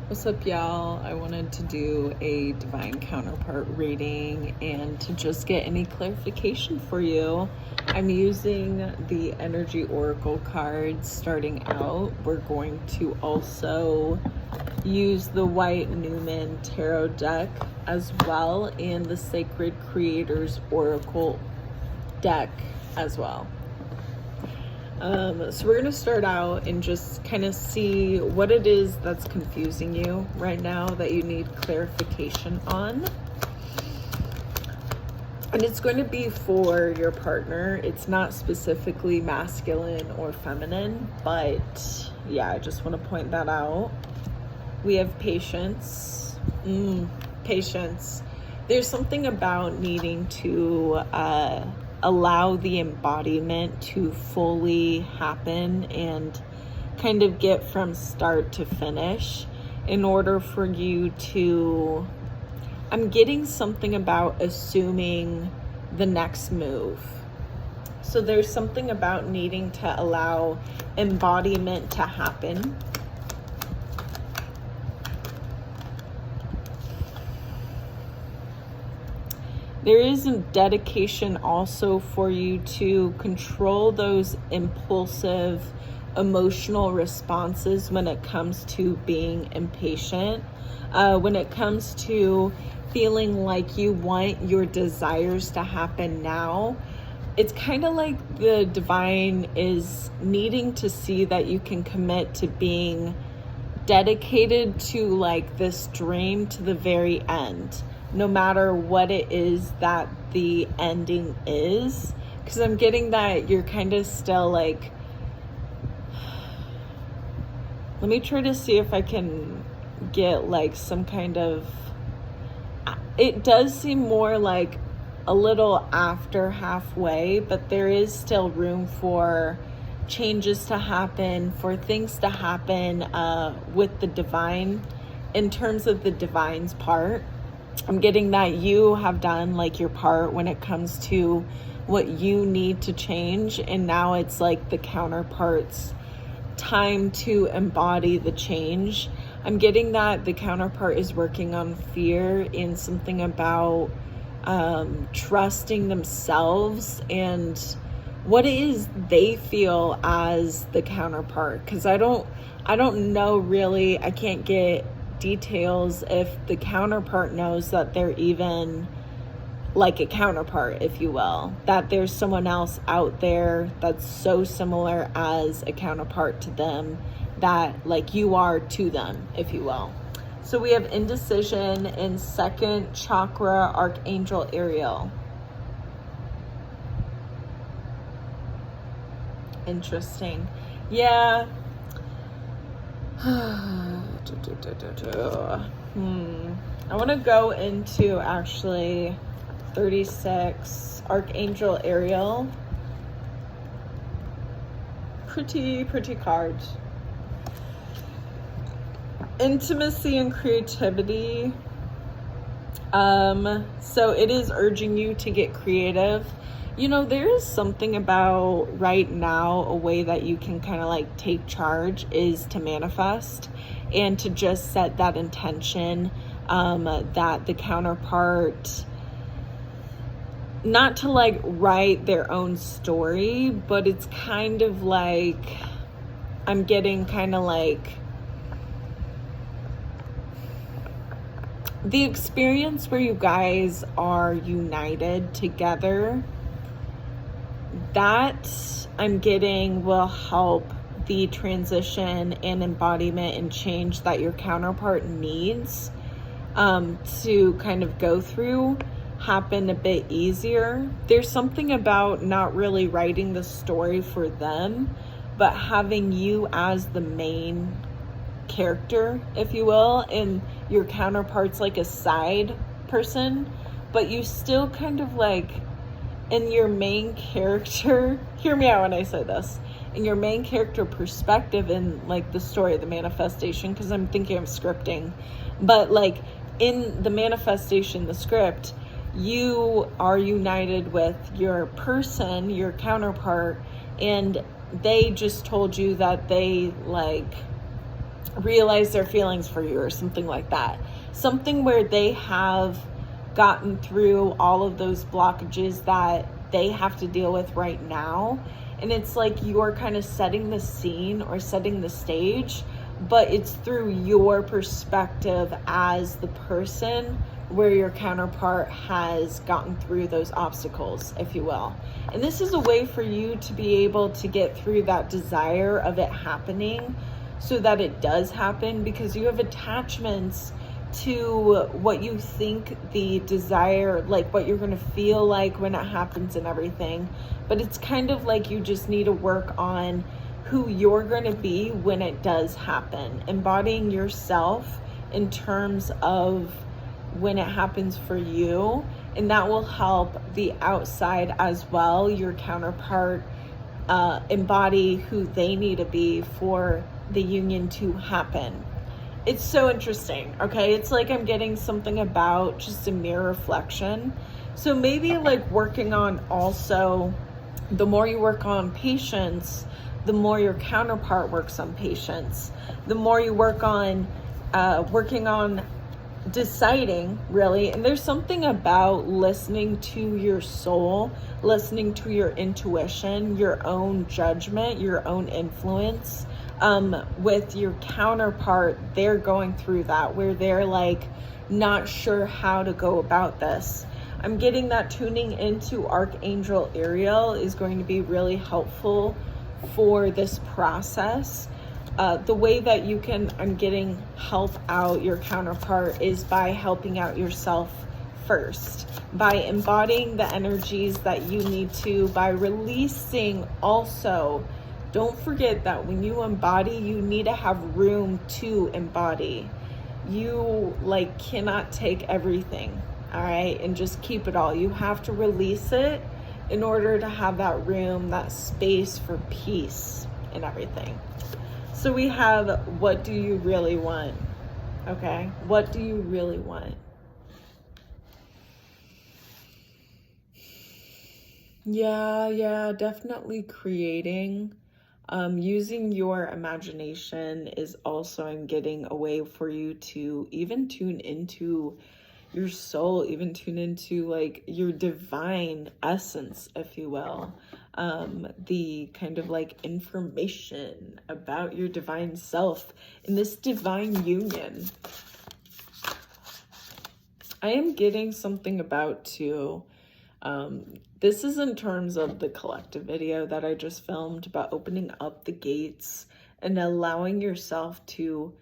What's up, y'all? I wanted to do a divine counterpart reading and to just get any clarification for you. I'm using the energy oracle cards starting out. We're going to also use the White Newman tarot deck as well, and the Sacred Creators oracle deck as well. So we're going to start out and just kind of see what it is that's confusing you right now that you need clarification on. And it's going to be for your partner. It's not specifically masculine or feminine, but yeah, I just want to point that out. We have patience. Patience. There's something about needing to allow the embodiment to fully happen and kind of get from start to finish in order for you to, I'm getting something about assuming the next move. So there's something about needing to allow embodiment to happen. There is a dedication also for you to control those impulsive emotional responses when it comes to being impatient, when it comes to feeling like you want your desires to happen now. It's kind of like the divine is needing to see that you can commit to being dedicated to like this dream to the very end, no matter what it is that the ending is. Because I'm getting that you're kind of still like, let me try to see if I can get like some kind of, it does seem more like a little after halfway, but there is still room for changes to happen, for things to happen with the divine, in terms of the divine's part. I'm getting that you have done like your part when it comes to what you need to change, and now it's like the counterpart's time to embody the change. I'm getting that the counterpart is working on fear and something about trusting themselves and what it is they feel as the counterpart. Because I don't know really, I can't get details if the counterpart knows that they're even like a counterpart, if you will, that there's someone else out there that's so similar as a counterpart to them, that like you are to them, if you will. So we have indecision in second chakra, Archangel Ariel. Interesting. Yeah. I want to go into actually 36, Archangel Ariel. Pretty cards. Intimacy and creativity. So it is urging you to get creative. You know, there is something about right now, a way that you can kind of like take charge is to manifest and to just set that intention, that the counterpart, not to like write their own story, but it's kind of like, I'm getting kind of like the experience where you guys are united together. That I'm getting will help the transition and embodiment and change that your counterpart needs to kind of go through happen a bit easier. There's something about not really writing the story for them, but having you as the main character, if you will, and your counterpart's like a side person, but you still kind of like, in your main character, hear me out when I say this, in your main character perspective in like the story, the manifestation, because I'm thinking of scripting, but like in the manifestation, the script, you are united with your person, your counterpart, and they just told you that they like realize their feelings for you or something like that. Something where they have gotten through all of those blockages that they have to deal with right now. And it's like you're kind of setting the scene or setting the stage, but it's through your perspective as the person where your counterpart has gotten through those obstacles, if you will. And this is a way for you to be able to get through that desire of it happening so that it does happen, because you have attachments to what you think the desire, like what you're going to feel like when it happens and everything. But it's kind of like you just need to work on who you're going to be when it does happen, embodying yourself in terms of when it happens for you. And that will help the outside as well, your counterpart, embody who they need to be for the union to happen. It's so interesting, okay? It's like I'm getting something about just a mirror reflection. So maybe like working on also, the more you work on patience, the more your counterpart works on patience. The more you work on working on deciding, really. And there's something about listening to your soul, listening to your intuition, your own judgment, your own influence. With your counterpart, they're going through that where they're like not sure how to go about this. I'm getting that tuning into Archangel Ariel is going to be really helpful for this process. The way that you can, I'm getting, help out your counterpart is by helping out yourself first, by embodying the energies that you need to, by releasing also. Don't forget that when you embody, you need to have room to embody. You like cannot take everything, all right, and just keep it all. You have to release it in order to have that room, that space for peace and everything. So we have, what do you really want? Okay, what do you really want? Yeah, definitely creating. Using your imagination is also, I'm getting, a way for you to even tune into your soul, even tune into like your divine essence, if you will. The kind of like information about your divine self in this divine union. I am getting something about too. This is in terms of the collective video that I just filmed about opening up the gates and allowing yourself to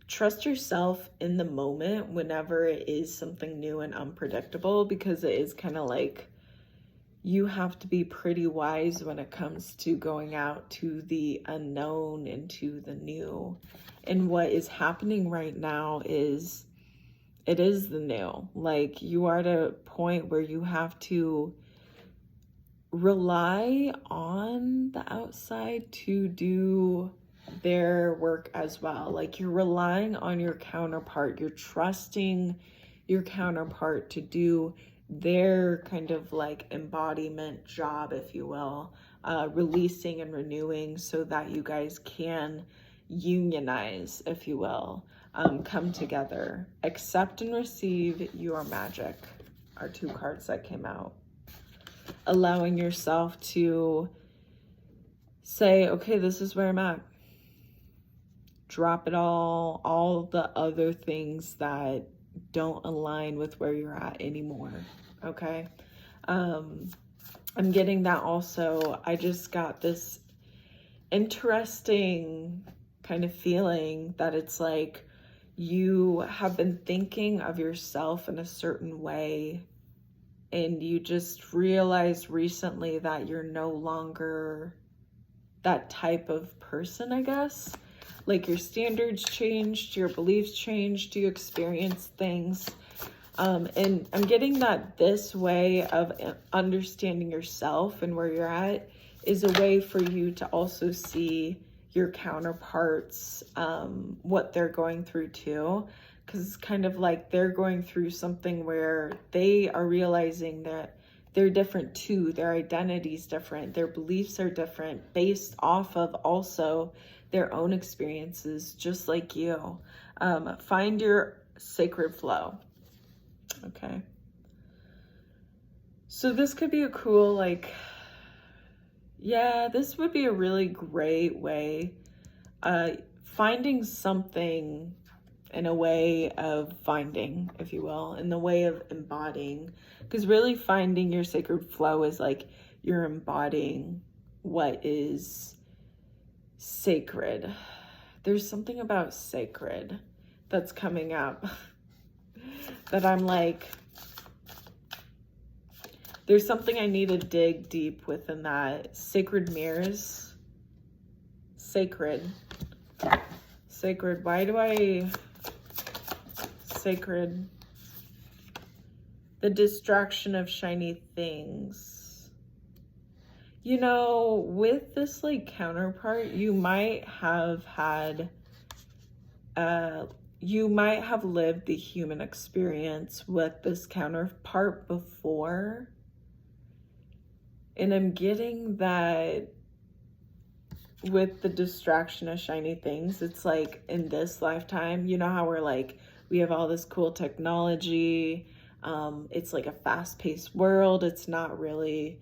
trust yourself in the moment whenever it is something new and unpredictable, because it is kind of like you have to be pretty wise when it comes to going out to the unknown and to the new. And what is happening right now is, it is the new. Like, you are at a point where you have to rely on the outside to do their work as well. Like, you're relying on your counterpart. You're trusting your counterpart to do their kind of like embodiment job, if you will, releasing and renewing so that you guys can unionize, if you will. Come together. Accept and receive your magic are two cards that came out. Allowing yourself to say, okay, this is where I'm at. Drop it all the other things that don't align with where you're at anymore, okay? I'm getting that also. I just got this interesting kind of feeling that it's like you have been thinking of yourself in a certain way, and you just realized recently that you're no longer that type of person, I guess. Like, your standards changed, your beliefs changed, you experienced things. And I'm getting that this way of understanding yourself and where you're at is a way for you to also see your counterparts, what they're going through too. Because it's kind of like they're going through something where they are realizing that they're different too. Their identity's different. Their beliefs are different based off of also their own experiences just like you. Find your sacred flow. Okay. So this could be a cool, like, yeah, this would be a really great way, finding something in a way of finding, if you will, in the way of embodying, because really finding your sacred flow is like you're embodying what is sacred. There's something about sacred that's coming up that I'm like, there's something I need to dig deep within that. Sacred mirrors. Sacred. Sacred. Why do I... Sacred. The distraction of shiny things. You know, with this like counterpart, you might have had... you might have lived the human experience with this counterpart before. And I'm getting that with the distraction of shiny things, it's like in this lifetime, you know how we're like, we have all this cool technology. It's like a fast-paced world. It's not really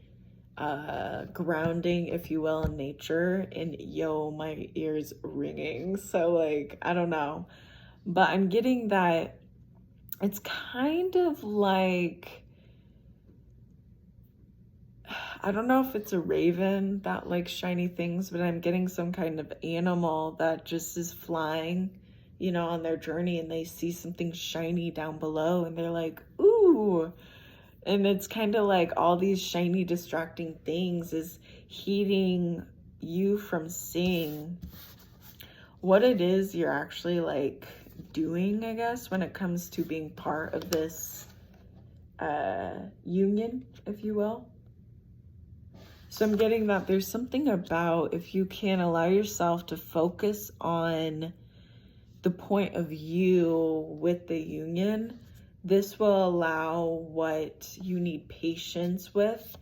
grounding, if you will, in nature. And yo, my ears ringing. So like, I don't know. But I'm getting that it's kind of like, I don't know if it's a raven that likes shiny things, but I'm getting some kind of animal that just is flying, you know, on their journey, and they see something shiny down below and they're like, ooh. And it's kind of like all these shiny distracting things is heating you from seeing what it is you're actually like doing, I guess, when it comes to being part of this union, if you will. So I'm getting that there's something about if you can allow yourself to focus on the point of view with the union, this will allow what you need patience with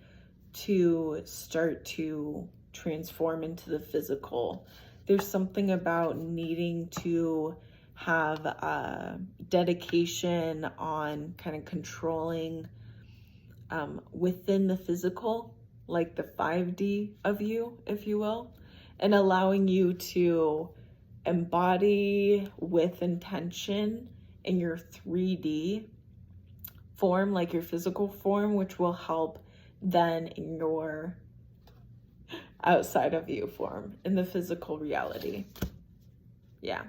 to start to transform into the physical. There's something about needing to have dedication on kind of controlling within the physical, like the 5D of you, if you will, and allowing you to embody with intention in your 3D form, like your physical form, which will help then in your outside of you form, in the physical reality. Yeah.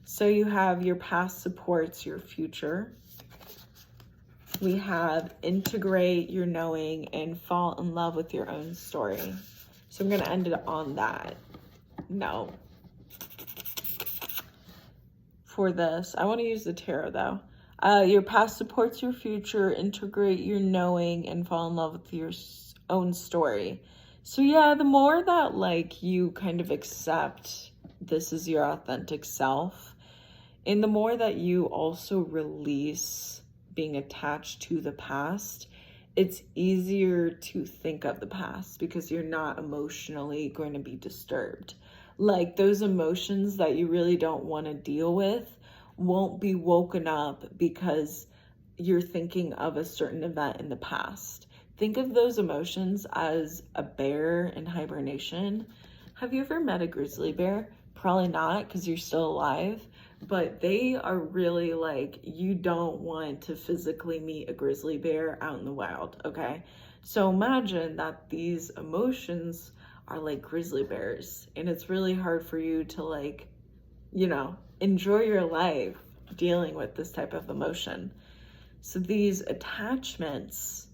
So you have your past supports your future. We have integrate your knowing and fall in love with your own story. So I'm going to end it on that note. For this, I want to use the tarot though. Your past supports your future, integrate your knowing, and fall in love with your own story. So yeah, the more that like you kind of accept this is your authentic self, and the more that you also release being attached to the past, it's easier to think of the past because you're not emotionally going to be disturbed. Like those emotions that you really don't want to deal with won't be woken up because you're thinking of a certain event in the past. Think of those emotions as a bear in hibernation. Have you ever met a grizzly bear? Probably not, because you're still alive. But they are really like, you don't want to physically meet a grizzly bear out in the wild, okay? So imagine that these emotions are like grizzly bears, and it's really hard for you to like, you know, enjoy your life dealing with this type of emotion. So these attachments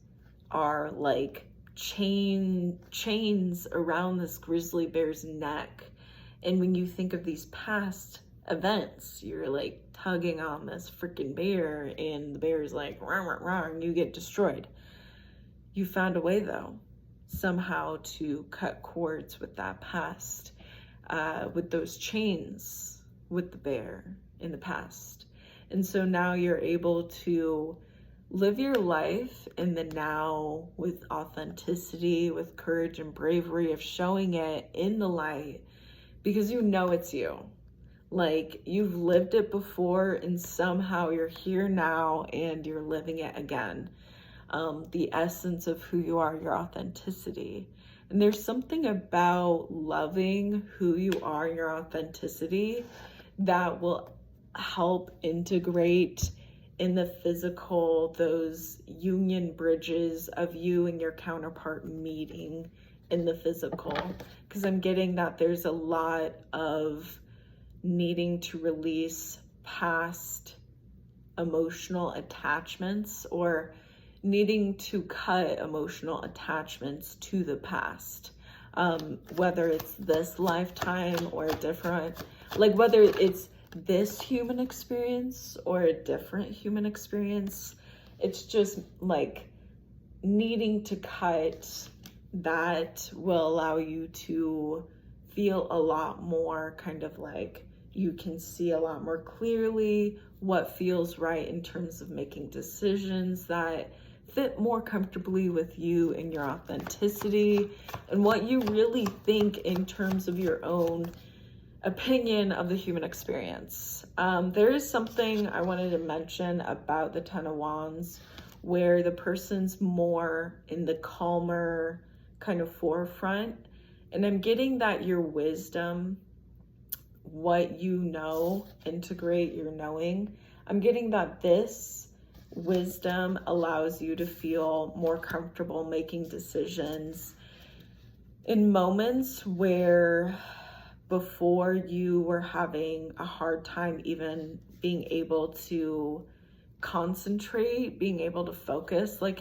are like chains around this grizzly bear's neck. And when you think of these past events, you're like tugging on this freaking bear, and the bear's like rah, rah, rah, and you get destroyed. You found a way though, somehow, to cut cords with that past, with those chains with the bear in the past. And so now you're able to live your life in the now with authenticity, with courage and bravery of showing it in the light, because you know it's you. Like, you've lived it before and somehow you're here now and you're living it again. The essence of who you are, your authenticity. And there's something about loving who you are, your authenticity, that will help integrate in the physical those union bridges of you and your counterpart meeting in the physical. Because I'm getting that there's a lot of needing to release past emotional attachments, or needing to cut emotional attachments to the past, whether it's this lifetime or a different, like whether it's this human experience or a different human experience. It's just like needing to cut that will allow you to feel a lot more kind of like you can see a lot more clearly what feels right in terms of making decisions that fit more comfortably with you and your authenticity and what you really think in terms of your own opinion of the human experience. There is something I wanted to mention about the Ten of Wands where the person's more in the calmer kind of forefront. And I'm getting that your wisdom, what you know, integrate your knowing. I'm getting that this wisdom allows you to feel more comfortable making decisions in moments where before you were having a hard time even being able to concentrate, being able to focus, like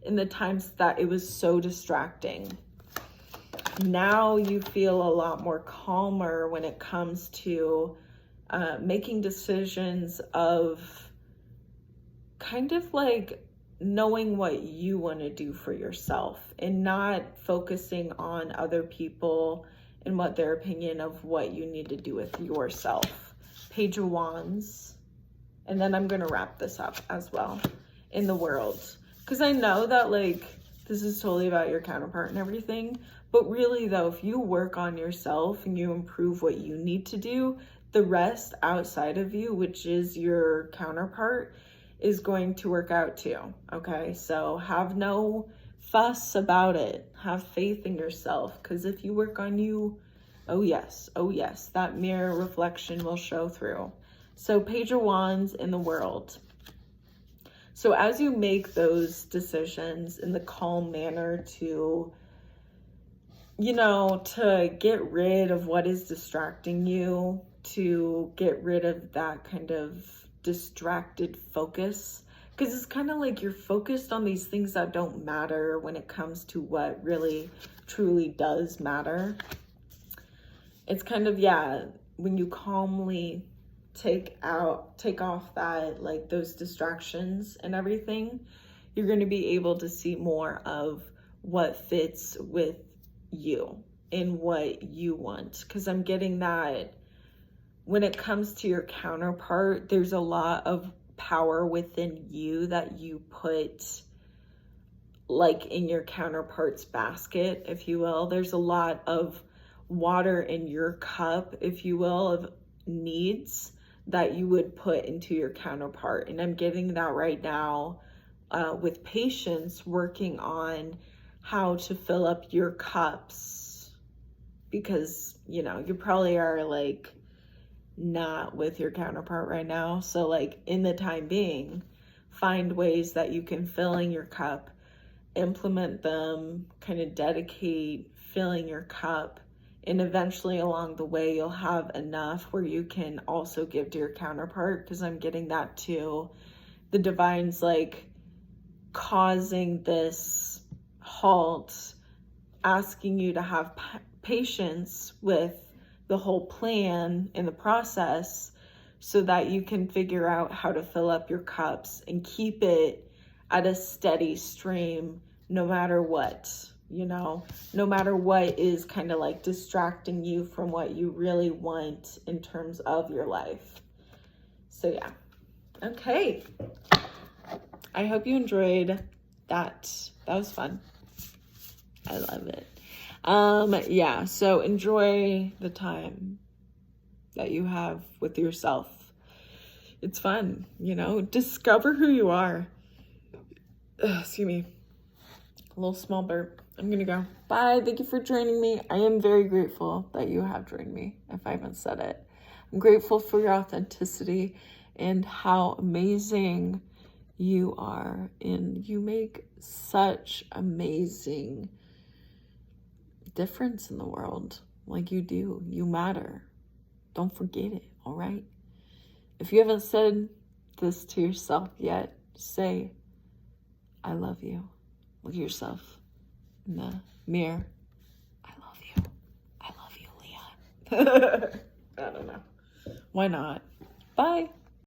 in the times that it was so distracting. Now you feel a lot more calmer when it comes to making decisions of kind of like knowing what you want to do for yourself and not focusing on other people and what their opinion of what you need to do with yourself. Page of Wands. And then I'm going to wrap this up as well in the world. Because I know that like this is totally about your counterpart and everything. But really though, if you work on yourself and you improve what you need to do, the rest outside of you, which is your counterpart, is going to work out too. Okay, so have no fuss about it. Have faith in yourself, because if you work on you, oh yes, that mirror reflection will show through. So Page of Wands in the world. So as you make those decisions in the calm manner to, you know, to get rid of what is distracting you, to get rid of that kind of distracted focus, because it's kind of like you're focused on these things that don't matter when it comes to what really truly does matter. It's kind of, yeah, when you calmly take off that, like those distractions and everything, you're going to be able to see more of what fits with you and what you want. Because I'm getting that when it comes to your counterpart, there's a lot of power within you that you put like in your counterpart's basket, if you will. There's a lot of water in your cup, if you will, of needs that you would put into your counterpart. And I'm getting that right now with patience, working on how to fill up your cups, because, you know, you probably are like not with your counterpart right now. So like in the time being, find ways that you can fill in your cup, implement them, kind of dedicate filling your cup, and eventually along the way you'll have enough where you can also give to your counterpart. Because I'm getting that too. The divine's like causing this halt, asking you to have patience with the whole plan in the process so that you can figure out how to fill up your cups and keep it at a steady stream no matter what, you know, no matter what is kind of like distracting you from what you really want in terms of your life. So yeah. Okay. I hope you enjoyed that. That was fun. I love it. Yeah, so enjoy the time that you have with yourself. It's fun, discover who you are. Excuse me. A little small burp. I'm gonna go. Bye. Thank you for joining me. I am very grateful that you have joined me, if I haven't said it. I'm grateful for your authenticity and how amazing you are. And you make such amazing difference in the world. Like you do. You matter. Don't forget it, all right? If you haven't said this to yourself yet, say, I love you. Look at yourself in the mirror. I love you. I love you, Leon. I don't know. Why not? Bye.